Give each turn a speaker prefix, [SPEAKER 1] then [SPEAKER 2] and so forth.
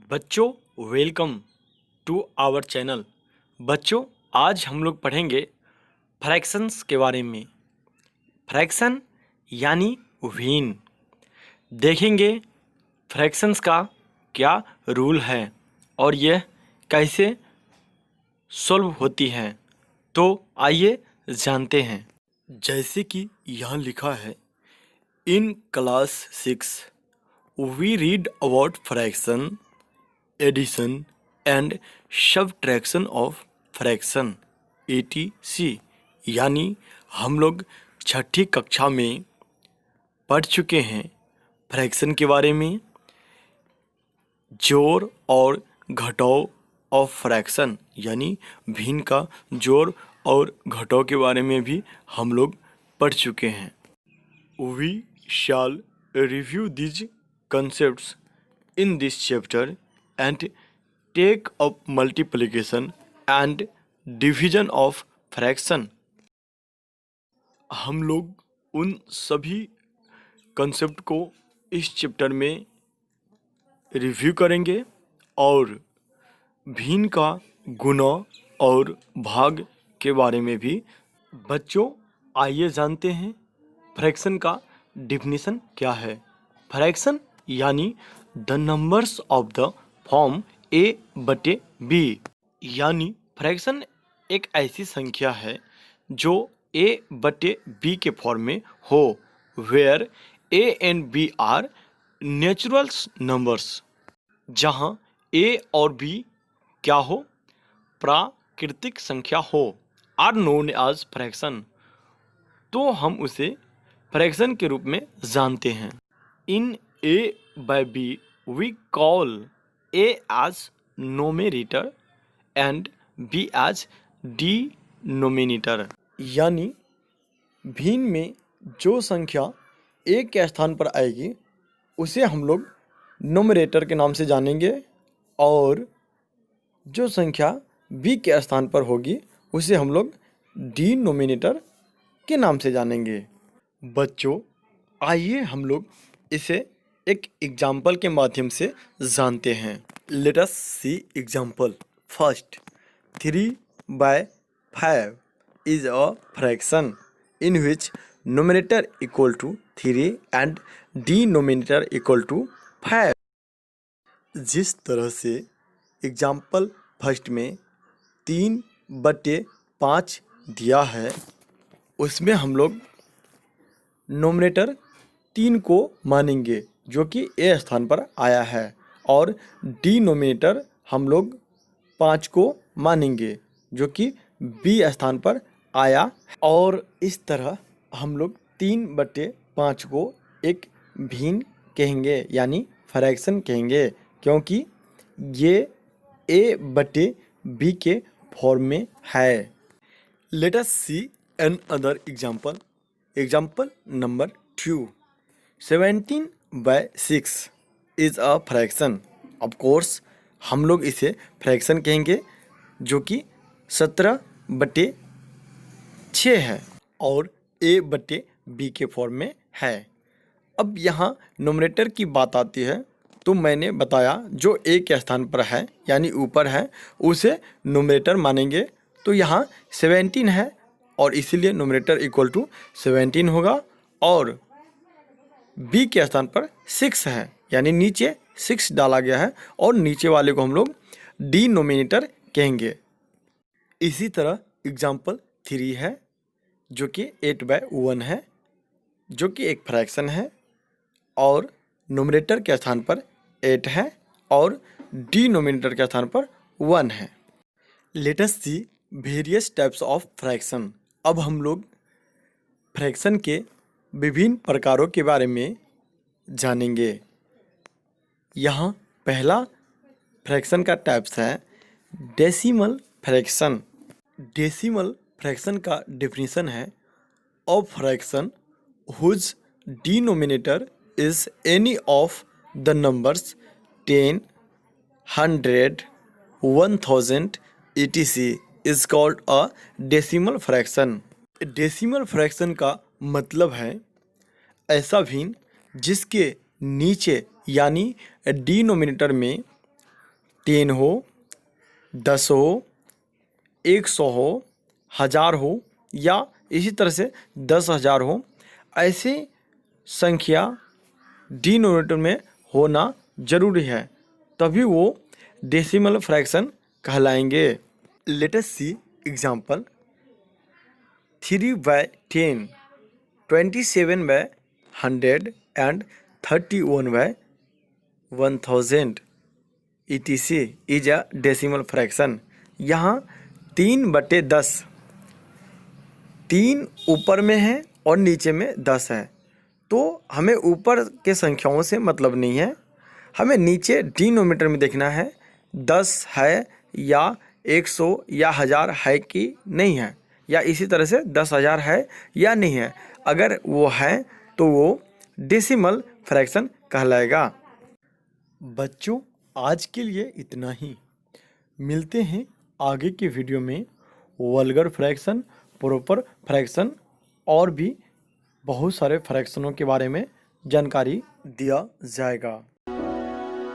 [SPEAKER 1] बच्चों, welcome to our channel. बच्चों, आज हम लोग पढ़ेंगे फ्रैक्शंस के बारे में। फ्रैक्शन यानी भिन्न। देखेंगे फ्रैक्शंस का क्या रूल है और यह कैसे सॉल्व होती हैं। तो आइए जानते हैं। जैसे कि यहाँ लिखा है, in class 6 we read about fraction, addition and subtraction of fraction ETC। यानी हम लोग छठी कक्षा में पढ़ चुके हैं फ्रैक्शन के बारे में। जोड़ और घटाव ऑफ फ्रैक्शन यानी भिन्न का जोड़ और घटाव के बारे में भी हम लोग पढ़ चुके हैं। We shall review this concepts in this chapter and take up multiplication and division of fraction। हम लोग उन सभी कंसेप्ट को इस चैप्टर में रिव्यू करेंगे और भिन्न का गुणा और भाग के बारे में भी। बच्चों, आइए जानते हैं फ्रैक्शन का डिफिनीशन क्या है। फ्रैक्शन यानी the numbers of the form A/B। यानी फ्रैक्शन एक ऐसी संख्या है जो A/B के फॉर्म में हो, where A and B are natural numbers. जहाँ A और B क्या हो, प्राकृतिक संख्या हो, आर नोन एज फ्रैक्शन, तो हम उसे फ्रैक्शन के रूप में जानते हैं। इन A/B we call A as numerator and B as denominator। यानी भिन्न में जो संख्या A के स्थान पर आएगी उसे हम लोग नोमरेटर के नाम से जानेंगे और जो संख्या B के स्थान पर होगी उसे हम लोग डिनोमिनेटर के नाम से जानेंगे। बच्चों, आइए हम लोग इसे एक एग्जाम्पल के माध्यम से जानते हैं। Let us see example. First, 3/5 is a fraction in which numerator equal to 3 and denominator equal to 5। जिस तरह से एग्जाम्पल फर्स्ट में 3/5 दिया है, उसमें हम लोग नोमिनेटर 3 को मानेंगे जो कि A स्थान पर आया है और डिनोमिनेटर हम लोग 5 को मानेंगे जो कि B स्थान पर आया। और इस तरह हम लोग 3/5 को एक भिन्न कहेंगे यानी फ्रैक्शन कहेंगे, क्योंकि ये A/B के फॉर्म में है। Let us see another example. Example number 2, 17/6 is a fraction. Of course हम लोग इसे फ्रैक्शन कहेंगे जो कि 17/6 है और A/B के फॉर्म में है। अब यहाँ नोमिनेटर की बात आती है, तो मैंने बताया जो A के स्थान पर है यानी ऊपर है उसे नोमिनेटर मानेंगे। तो यहाँ 17 है और इसीलिए नोमिनेटर इक्वल टू 17 होगा और B के स्थान पर 6 है यानी नीचे 6 डाला गया है और नीचे वाले को हम लोग डिनोमिनेटर कहेंगे। इसी तरह एग्जाम्पल 3 है जो कि 8/1 है जो कि एक फ्रैक्शन है और नोमिनेटर के स्थान पर 8 है और डिनोमिनेटर के स्थान पर 1 है। Let us see various types of fraction. अब हम लोग फ्रैक्शन के विभिन्न प्रकारों के बारे में जानेंगे। यहाँ पहला फ्रैक्शन का टाइप्स है डेसिमल फ्रैक्शन। डेसिमल फ्रैक्शन का डेफिनेशन है of fraction whose denominator is any of the numbers 10, 100, 1000 etc is called a decimal fraction. Decimal fraction का मतलब है ऐसा भिन्न जिसके नीचे यानी डिनोमिनेटर में 10 हो, 10 हो, 100 हो, 1000 हो या इसी तरह से 10,000 हो, ऐसी संख्या डिनोमिनेटर में होना जरूरी है, तभी वो डेसिमल फ्रैक्शन कहलाएंगे। Let us see example 3/10, 27/100 and 31/1000 etc is a decimal fraction. यहाँ 3/10, 3 ऊपर में है और नीचे में 10 है, तो हमें ऊपर के संख्याओं से मतलब नहीं है, हमें नीचे डिनोमिनेटर में देखना है 10 है या 100 या 1000 है कि नहीं है, या इसी तरह से 10,000 है या नहीं है। अगर वो है तो वो डेसिमल फ्रैक्शन कहलाएगा। बच्चों, आज के लिए इतना ही। मिलते हैं आगे के वीडियो में। वल्गर फ्रैक्शन, प्रॉपर फ्रैक्शन और भी बहुत सारे फ्रैक्शनों के बारे में जानकारी दिया जाएगा।